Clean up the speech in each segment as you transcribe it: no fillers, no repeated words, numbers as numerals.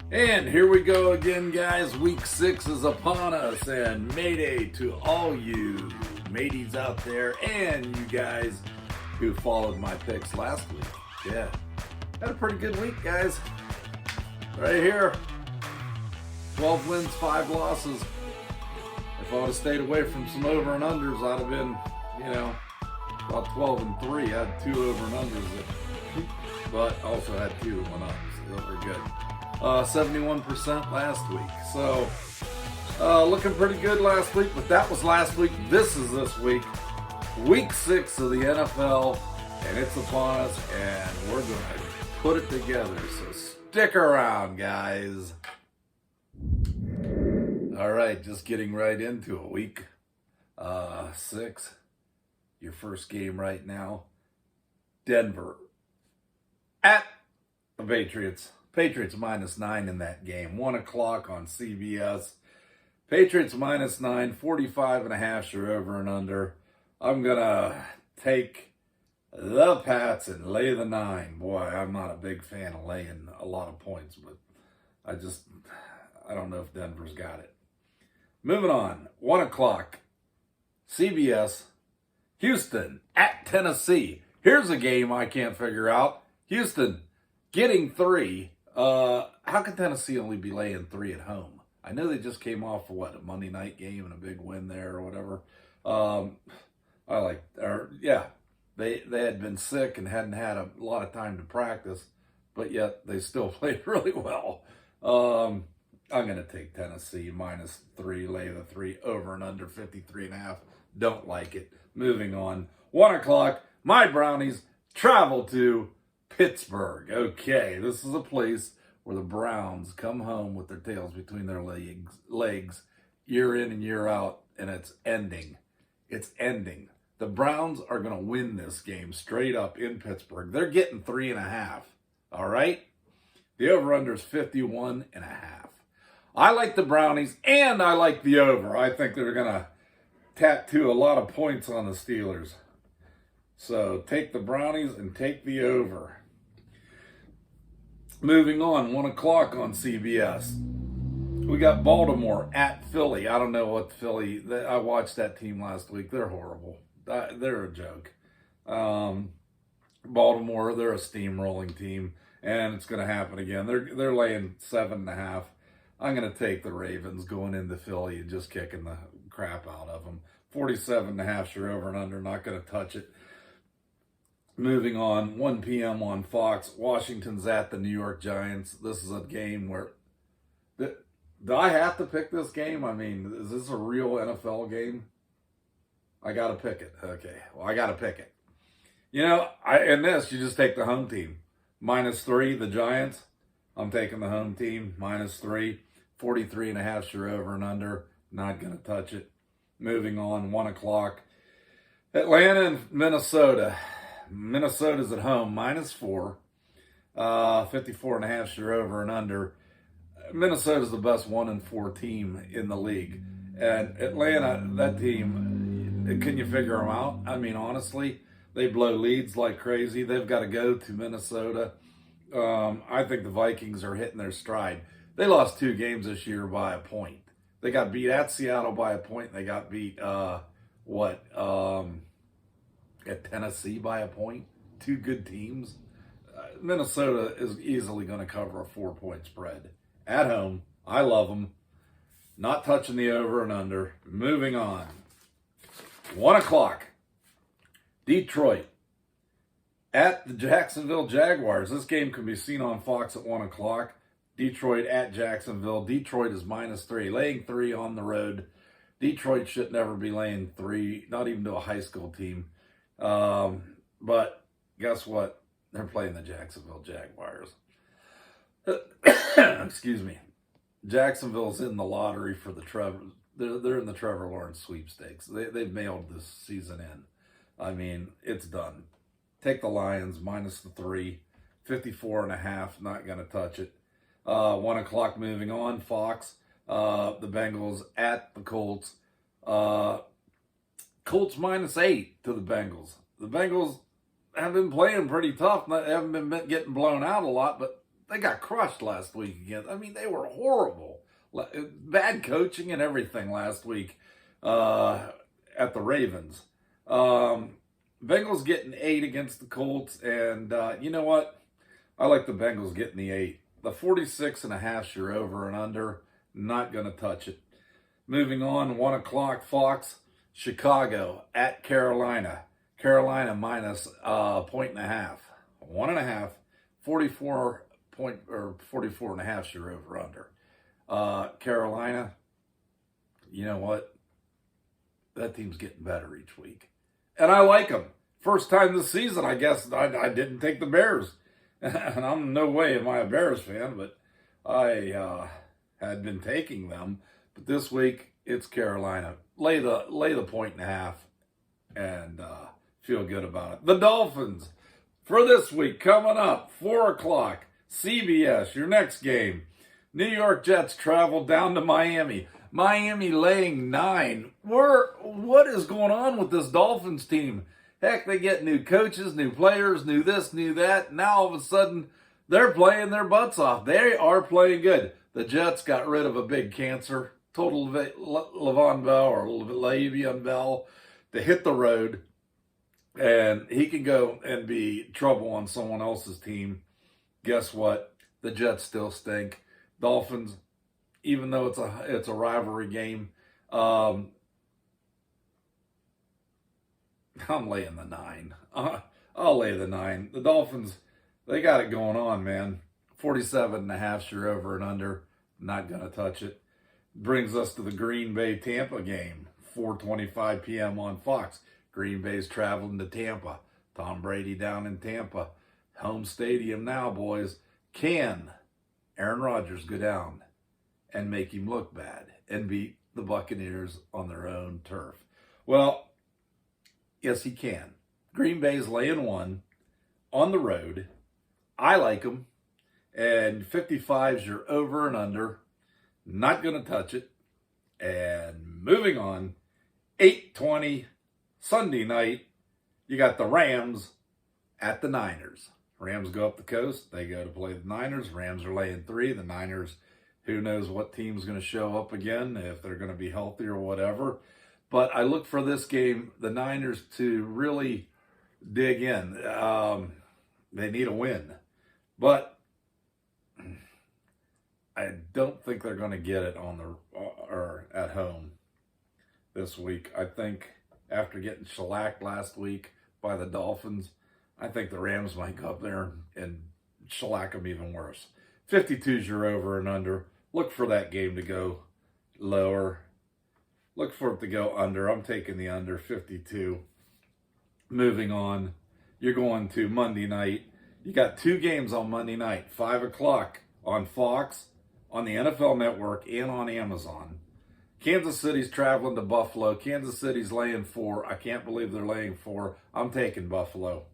And here we go again, guys. Week 6 is upon us, and Mayday to all you mateys out there and you guys who followed my picks last week. Yeah, had a pretty good week, guys. Right here, 12 wins, 5 losses. If I would have stayed away from some over and unders, I'd have been, about 12 and 3. I had 2 over and unders, but also had 2 that went up, so that were good. 71% last week. So, looking pretty good last week, but that was last week. This is this week. Week 6 of the NFL, and it's upon us, and we're going to put it together. So stick around, guys. All right, just getting right into it. Week 6, your first game right now. Denver at the Patriots. Patriots -9 in that game. 1 o'clock on CBS. Patriots -9, 45.5 your over and under. I'm going to take the Pats and lay the 9. Boy, I'm not a big fan of laying a lot of points, but I don't know if Denver's got it. Moving on, 1 o'clock, CBS, Houston at Tennessee. Here's a game I can't figure out. Houston getting 3. How can Tennessee only be laying 3 at home? I know they just came off of a Monday night game and a big win there or whatever. They had been sick and hadn't had a lot of time to practice, but yet they still played really well. I'm going to take Tennessee -3, lay the 3, over and under 53.5. Don't like it. Moving on. 1 o'clock, my Brownies travel to Pittsburgh. Okay, this is a place where the Browns come home with their tails between their legs year in and year out, and it's ending. It's ending. The Browns are going to win this game straight up in Pittsburgh. They're getting 3.5. All right? The over-under is 51.5. I like the Brownies, and I like the over. I think they're going to tattoo a lot of points on the Steelers. So take the Brownies and take the over. Moving on, 1 o'clock on CBS. We got Baltimore at Philly. I don't know what Philly... I watched that team last week. They're horrible. They're a joke. Baltimore, they're a steamrolling team, and it's going to happen again. They're laying 7.5. I'm going to take the Ravens going into Philly and just kicking the crap out of them. 47.5 your over and under. Not going to touch it. Moving on, 1 p.m. on Fox. Washington's at the New York Giants. This is a game where... Do I have to pick this game? I mean, is this a real NFL game? I got to pick it. Okay, well, I got to pick it. In this, you just take the home team. -3, the Giants. I'm taking the home team. -3. 43.5 your over and under. Not going to touch it. Moving on, 1 o'clock. Atlanta and Minnesota. Minnesota's at home, -4. 54.5 your over and under. Minnesota's the best 1-4 team in the league. And Atlanta, that team, can you figure them out? I mean, honestly, they blow leads like crazy. They've got to go to Minnesota. I think the Vikings are hitting their stride. They lost 2 games this year by a point. They got beat at Seattle by a point. They got beat, at Tennessee by a point. 2 good teams. Minnesota is easily going to cover a 4-point spread. At home, I love them. Not touching the over and under. Moving on. 1 o'clock. Detroit at the Jacksonville Jaguars. This game can be seen on Fox at 1 o'clock. Detroit at Jacksonville. Detroit is -3. Laying 3 on the road. Detroit should never be laying 3, not even to a high school team. But guess what? They're playing the Jacksonville Jaguars. Excuse me. Jacksonville's in the lottery for the Trevor. They're in the Trevor Lawrence sweepstakes. They've mailed this season in. I mean, it's done. Take the Lions -3, 54.5. Not going to touch it. 1 o'clock. Moving on. Fox. The Bengals at the Colts. Colts -8 to the Bengals. The Bengals have been playing pretty tough. They haven't been getting blown out a lot, but they got crushed last week again. I mean, they were horrible. Bad coaching and everything last week at the Ravens. Bengals getting 8 against the Colts, and you know what? I like the Bengals getting the 8. The 46.5 you're over and under. Not going to touch it. Moving on, 1 o'clock, Fox, Chicago at Carolina. Carolina minus 1.5. 1.5, 44.5 you're over under. Carolina, you know what? That team's getting better each week. And I like them. First time this season, I guess I didn't take the Bears. And I'm no way am I a Bears fan, but I had been taking them. But this week, it's Carolina. Lay the 1.5 and feel good about it. The Dolphins, for this week, coming up, 4 o'clock, CBS, your next game. New York Jets travel down to Miami. Miami laying 9. What is going on with this Dolphins team? Heck, they get new coaches, new players, new this, new that. Now all of a sudden, they're playing their butts off. They are playing good. The Jets got rid of a big cancer. Total Le'Veon Bell or Le'Veon Bell to hit the road. And he can go and be trouble on someone else's team. Guess what? The Jets still stink. Dolphins, even though it's a rivalry game, I'm laying the 9. I'll lay the 9. The Dolphins, they got it going on, man. 47.5 you're over and under. Not going to touch it. Brings us to the Green Bay-Tampa game. 4:25 p.m. on Fox. Green Bay's traveling to Tampa. Tom Brady down in Tampa. Home stadium now, boys. Can Aaron Rodgers go down and make him look bad and beat the Buccaneers on their own turf? Well, yes, he can. Green Bay's laying 1 on the road. I like them. And 55's your over and under. Not going to touch it. And moving on, 8:20 Sunday night, you got the Rams at the Niners. Rams go up the coast. They go to play the Niners. Rams are laying 3. The Niners, who knows what team's going to show up again, if they're going to be healthy or whatever. But I look for this game, the Niners, to really dig in. They need a win. But I don't think they're going to get it or at home this week. I think after getting shellacked last week by the Dolphins, I think the Rams might go up there and shellack them even worse. 52's your over and under. Look for that game to go lower. Look for it to go under. I'm taking the under, 52. Moving on, you're going to Monday night. You got 2 games on Monday night, 5 o'clock on Fox, on the NFL Network, and on Amazon. Kansas City's traveling to Buffalo. Kansas City's laying 4. I can't believe they're laying 4. I'm taking Buffalo.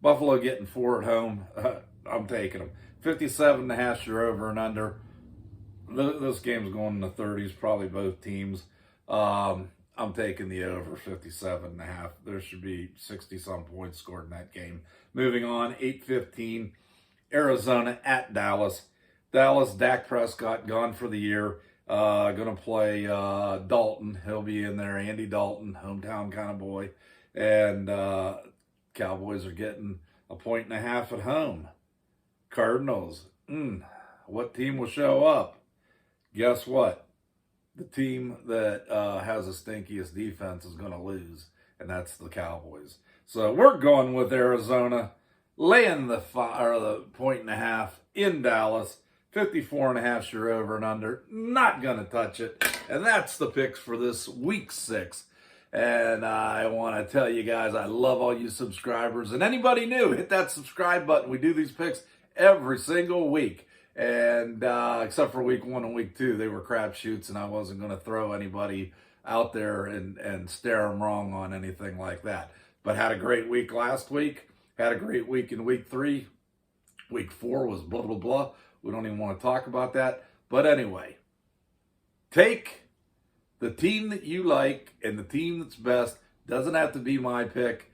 Buffalo getting 4 at home. I'm taking them. 57.5 you're over and under. This game's going in the 30s, probably both teams. I'm taking the over, 57.5. There should be 60-some points scored in that game. Moving on, 8:15, Arizona at Dallas. Dallas, Dak Prescott gone for the year. Going to play Dalton. He'll be in there. Andy Dalton, hometown kind of boy. And Cowboys are getting 1.5 at home. Cardinals, what team will show up? Guess what? The team that has the stinkiest defense is going to lose, and that's the Cowboys. So we're going with Arizona, laying the 1.5 in Dallas. 54.5 you're over and under. Not going to touch it. And that's the picks for this week 6. And I want to tell you guys, I love all you subscribers. And anybody new, hit that subscribe button. We do these picks every single week. And except for week 1 and week 2, they were crapshoots, and I wasn't going to throw anybody out there and stare them wrong on anything like that. But had a great week last week. Had a great week in week 3. Week 4 was blah, blah, blah. We don't even want to talk about that. But anyway, take the team that you like and the team that's best. Doesn't have to be my pick.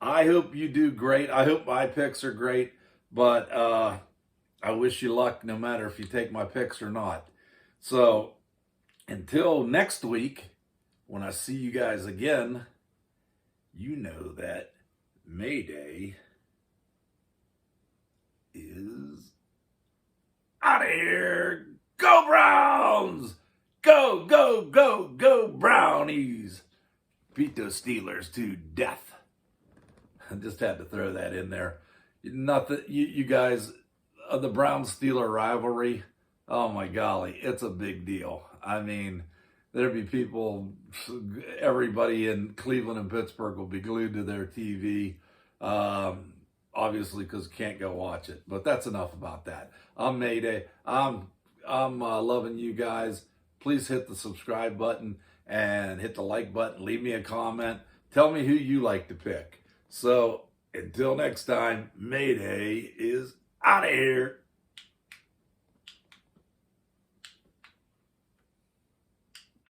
I hope you do great. I hope my picks are great. But I wish you luck no matter if you take my picks or not. So until next week, when I see you guys again, you know that Mayday is out of here. Go Browns! Go, go, go, go Brownies! Beat those Steelers to death. I just had to throw that in there. Nothing, you guys, the Browns-Steeler rivalry, oh my golly, it's a big deal. I mean, there'd be people, everybody in Cleveland and Pittsburgh will be glued to their TV, obviously because can't go watch it. But that's enough about that. I'm Mayday. I'm loving you guys. Please hit the subscribe button and hit the like button. Leave me a comment. Tell me who you like to pick. So until next time, Mayday is out of here.